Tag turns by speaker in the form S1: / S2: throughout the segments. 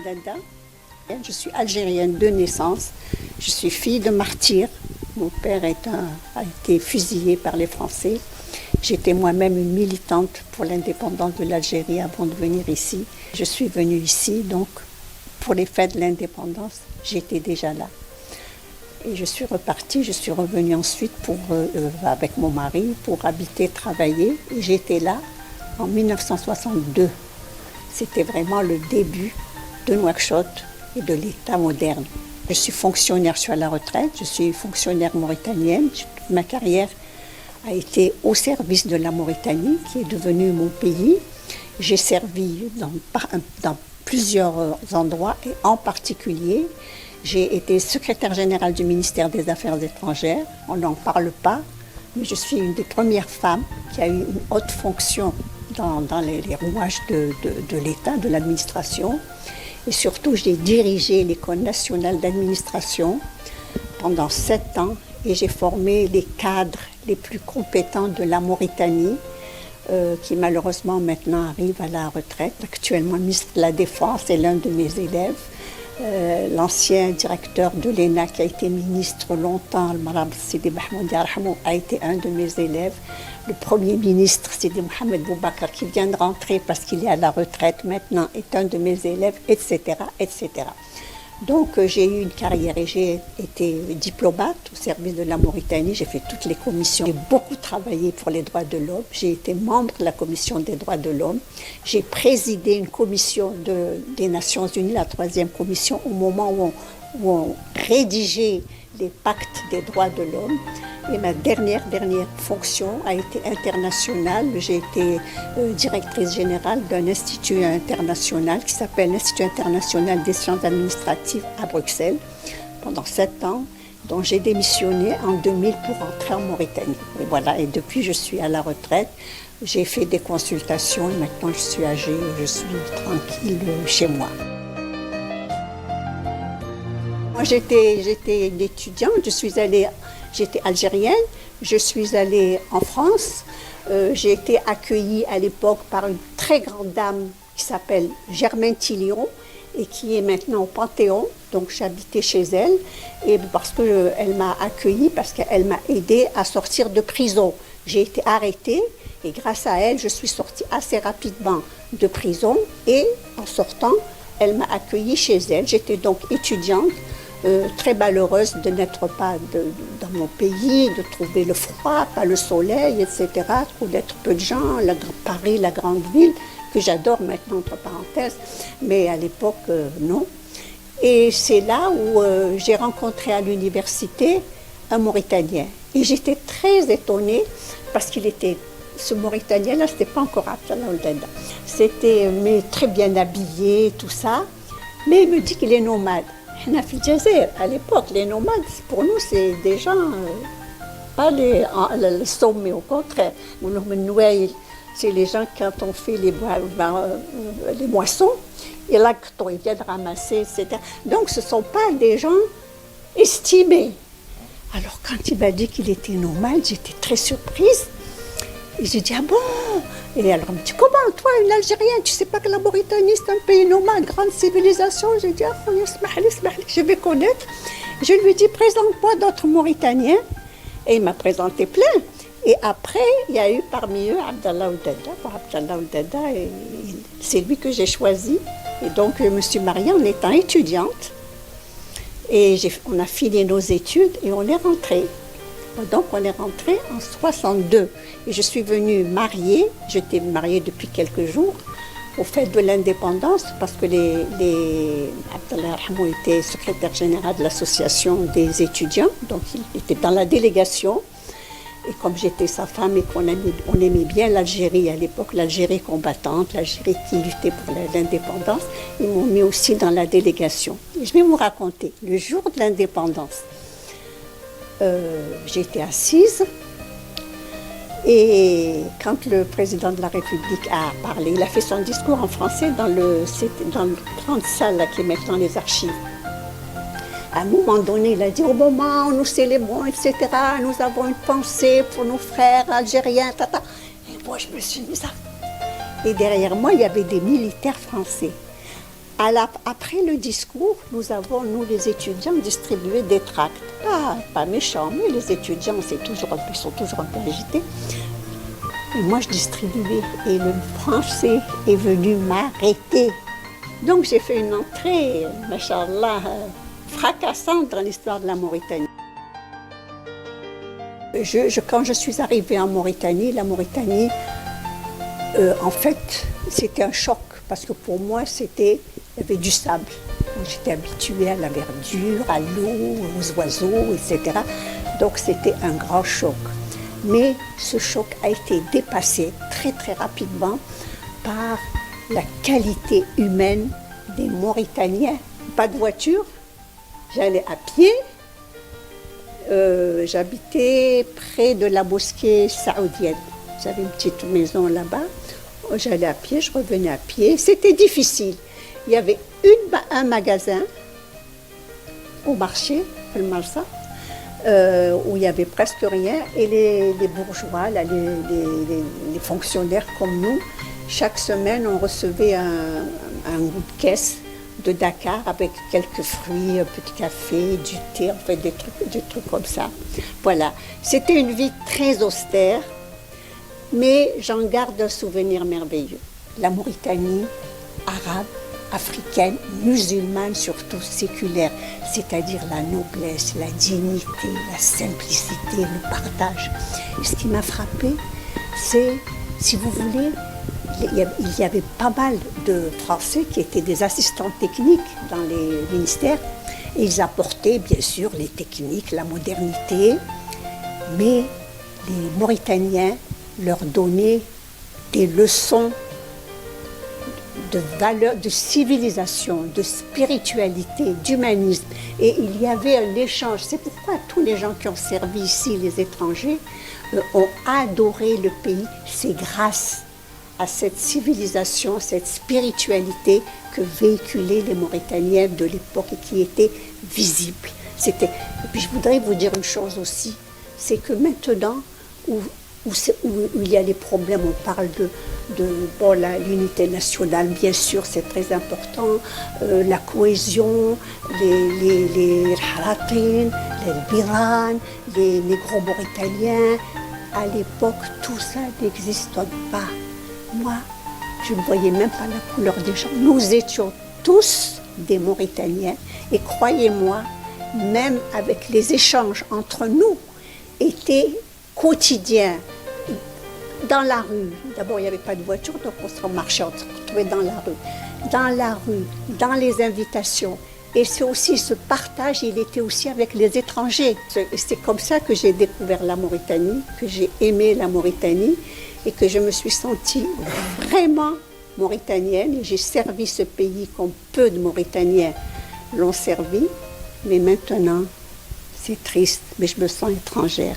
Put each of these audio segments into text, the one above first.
S1: Oudada. Je suis algérienne de naissance. Je suis fille de martyr. Mon père a été fusillé par les Français. J'étais moi-même une militante pour l'indépendance de l'Algérie avant de venir ici. Je suis venue ici, donc, pour les fêtes de l'indépendance. J'étais déjà là. Et je suis repartie, je suis revenue ensuite avec mon mari pour habiter, travailler. Et j'étais là en 1962. C'était vraiment le début de Nouakchott et de l'État moderne. Je suis fonctionnaire, je suis à la retraite, je suis fonctionnaire mauritanienne. Ma carrière a été au service de la Mauritanie, qui est devenue mon pays. J'ai servi dans plusieurs endroits et en particulier, j'ai été secrétaire générale du ministère des Affaires étrangères. On n'en parle pas, mais je suis une des premières femmes qui a eu une haute fonction dans les rouages de l'État, de l'administration. Et surtout, j'ai dirigé l'École nationale d'administration pendant 7 ans et j'ai formé les cadres les plus compétents de la Mauritanie, qui malheureusement maintenant arrive à la retraite. Actuellement, le ministre de la Défense est l'un de mes élèves. L'ancien directeur de l'ENA qui a été ministre longtemps, le Marab Sidi Mahmoud Yarhamou, a été un de mes élèves. Le premier ministre, Sidi Mohamed Boubacar, qui vient de rentrer parce qu'il est à la retraite maintenant, est un de mes élèves, etc., etc. Donc j'ai eu une carrière et j'ai été diplomate au service de la Mauritanie. J'ai fait toutes les commissions. J'ai beaucoup travaillé pour les droits de l'homme. J'ai été membre de la commission des droits de l'homme. J'ai présidé une commission des Nations Unies, la 3e commission, au moment où on rédigeait les pactes des droits de l'homme. Et ma dernière fonction a été internationale. J'ai été directrice générale d'un institut international qui s'appelle l'Institut international des sciences administratives à Bruxelles pendant 7 ans, dont j'ai démissionné en 2000 pour rentrer en Mauritanie. Et voilà, et depuis je suis à la retraite. J'ai fait des consultations et maintenant je suis âgée, je suis tranquille chez moi. Moi j'étais une étudiante, j'étais algérienne, je suis allée en France. J'ai été accueillie à l'époque par une très grande dame qui s'appelle Germaine Tillion et qui est maintenant au Panthéon. Donc j'habitais chez elle et parce qu'elle m'a accueillie, parce qu'elle m'a aidée à sortir de prison. J'ai été arrêtée et grâce à elle, je suis sortie assez rapidement de prison et en sortant, elle m'a accueillie chez elle. J'étais donc étudiante. Très malheureuse de n'être pas dans mon pays, de trouver le froid, pas le soleil, etc. D'être peu de gens, Paris, la grande ville, que j'adore maintenant, entre parenthèses, mais à l'époque, non. Et c'est là où j'ai rencontré à l'université un Mauritanien. Et j'étais très étonnée parce ce Mauritanien-là, c'était pas encore Abdallah Oudada. C'était très bien habillé, tout ça, mais il me dit qu'il est nomade. À l'époque, les nomades, pour nous, c'est des gens, pas le sommet, au contraire. C'est les gens, quand on fait les moissons, et là, quand ils viennent ramasser, etc. Donc, ce ne sont pas des gens estimés. Alors, quand il m'a dit qu'il était nomade, j'étais très surprise. Et j'ai dit, ah bon? Et alors, il me dit, comment, toi, une Algérienne, tu ne sais pas que la Mauritanie, c'est un pays nomade, grande civilisation? J'ai dit, ah, je vais connaître. Je lui ai dit, présente-moi d'autres Mauritaniens. Et il m'a présenté plein. Et après, il y a eu parmi eux Abdallah Oudada. Abdallah Oudada, c'est lui que j'ai choisi. Et donc, je me suis mariée en étant étudiante. Et on a fini nos études et on est rentrés. Donc, on est rentré en 62 et je suis venue mariée. J'étais mariée depuis quelques jours au fait de l'indépendance parce que Abdallah Arhamou était secrétaire général de l'association des étudiants, donc il était dans la délégation. Et comme j'étais sa femme et qu'on aimait bien l'Algérie à l'époque, l'Algérie combattante, l'Algérie qui luttait pour l'indépendance, ils m'ont mis aussi dans la délégation. Et je vais vous raconter, le jour de l'indépendance, j'étais assise et quand le président de la République a parlé, il a fait son discours en français dans la grande salle là, qui est maintenant les archives. À un moment donné, il a dit, au moment où nous célébrons, etc., nous avons une pensée pour nos frères algériens, tata. Et moi, je me suis mise à... Et derrière moi, il y avait des militaires français. Après le discours, nous avons, nous les étudiants, distribué des tracts. Pas méchants, mais les étudiants ils sont toujours un peu agités. Et moi, je distribuais. Et le Français est venu m'arrêter. Donc, j'ai fait une entrée, machallah, fracassante dans l'histoire de la Mauritanie. Quand je suis arrivée en Mauritanie, la Mauritanie, en fait, c'était un choc. Parce que pour moi, il y avait du sable. J'étais habituée à la verdure, à l'eau, aux oiseaux, etc. Donc c'était un grand choc. Mais ce choc a été dépassé très très rapidement par la qualité humaine des Mauritaniens. Pas de voiture, j'allais à pied. J'habitais près de la mosquée saoudienne. J'avais une petite maison là-bas. J'allais à pied, je revenais à pied. C'était difficile. Il y avait un magasin au marché, le Malsa, où il n'y avait presque rien. Et les bourgeois, là, les fonctionnaires comme nous, chaque semaine, on recevait un bout de caisse de Dakar avec quelques fruits, un petit café, du thé, en fait, des trucs comme ça. Voilà. C'était une vie très austère. Mais j'en garde un souvenir merveilleux. La Mauritanie, arabe, africaine, musulmane, surtout séculaire, c'est-à-dire la noblesse, la dignité, la simplicité, le partage. Et ce qui m'a frappé, c'est, si vous voulez, il y avait pas mal de Français qui étaient des assistants techniques dans les ministères, et ils apportaient bien sûr les techniques, la modernité, mais les Mauritaniens leur donner des leçons de valeur, de civilisation, de spiritualité, d'humanisme. Et il y avait un échange. C'est pourquoi tous les gens qui ont servi ici, les étrangers, ont adoré le pays. C'est grâce à cette civilisation, cette spiritualité que véhiculaient les Mauritaniens de l'époque et qui était visible. Et puis je voudrais vous dire une chose aussi, c'est que maintenant, où il y a des problèmes, on parle de l'unité nationale, bien sûr, c'est très important, la cohésion, les Haratin, les Biran, les négro-mauritaniens. À l'époque, tout ça n'existe pas. Moi, je ne voyais même pas la couleur des gens. Nous étions tous des Mauritaniens et croyez-moi, même avec les échanges entre nous, étaient quotidiens. Dans la rue, d'abord il n'y avait pas de voiture, donc on se marchait, on se retrouvait dans la rue, dans les invitations. Et c'est aussi ce partage, il était aussi avec les étrangers. C'est comme ça que j'ai découvert la Mauritanie, que j'ai aimé la Mauritanie et que je me suis sentie vraiment mauritanienne. Et j'ai servi ce pays comme peu de Mauritaniens l'ont servi. Mais maintenant, c'est triste, mais je me sens étrangère.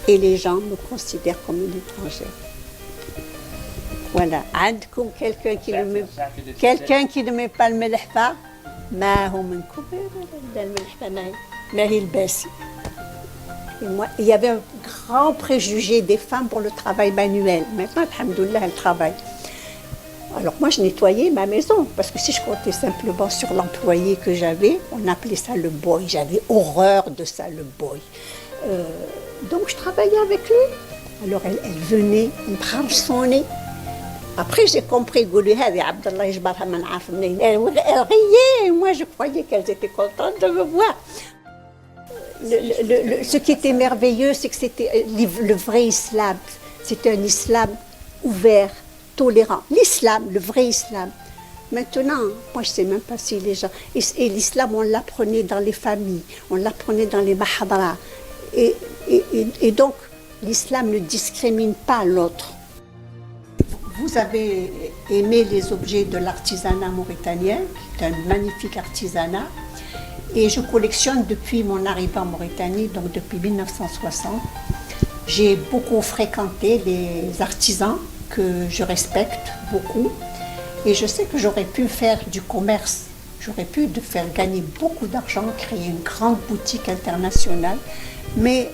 S1: Et les gens me considèrent comme une étrangère. Voilà. عندكم quelqu'un qui ne met pas le ملحفة ما هو منكم الملحفة ما هي الباسي. Il y avait un grand préjugé des femmes pour le travail manuel. Maintenant, alhamdoulilah, elles travaillent. Alors moi, je nettoyais ma maison, parce que si je comptais simplement sur l'employé que j'avais, on appelait ça le boy. J'avais horreur de ça, le boy. Donc je travaillais avec lui. Alors elle venait me prendre son nez. Après j'ai compris, elle riait, moi je croyais qu'elles étaient contentes de me voir. Ce qui était merveilleux, c'est que c'était le vrai islam. C'était un islam ouvert, tolérant. L'islam, le vrai islam. Maintenant, moi je ne sais même pas si les gens... Et l'islam, on l'apprenait dans les familles, on l'apprenait dans les mahadras. Et donc, l'islam ne discrimine pas l'autre. Vous avez aimé les objets de l'artisanat mauritanien, qui est un magnifique artisanat. Et je collectionne depuis mon arrivée en Mauritanie, donc depuis 1960. J'ai beaucoup fréquenté les artisans que je respecte beaucoup. Et je sais que j'aurais pu faire du commerce. J'aurais pu faire gagner beaucoup d'argent, créer une grande boutique internationale. Mais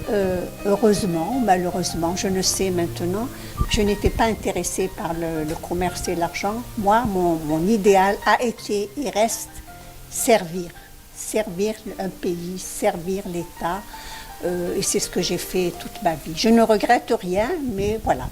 S1: heureusement, malheureusement, je ne sais maintenant Je n'étais pas intéressée par le commerce et l'argent. Moi, mon idéal a été et reste servir. Servir un pays, servir l'État. Et c'est ce que j'ai fait toute ma vie. Je ne regrette rien, mais voilà.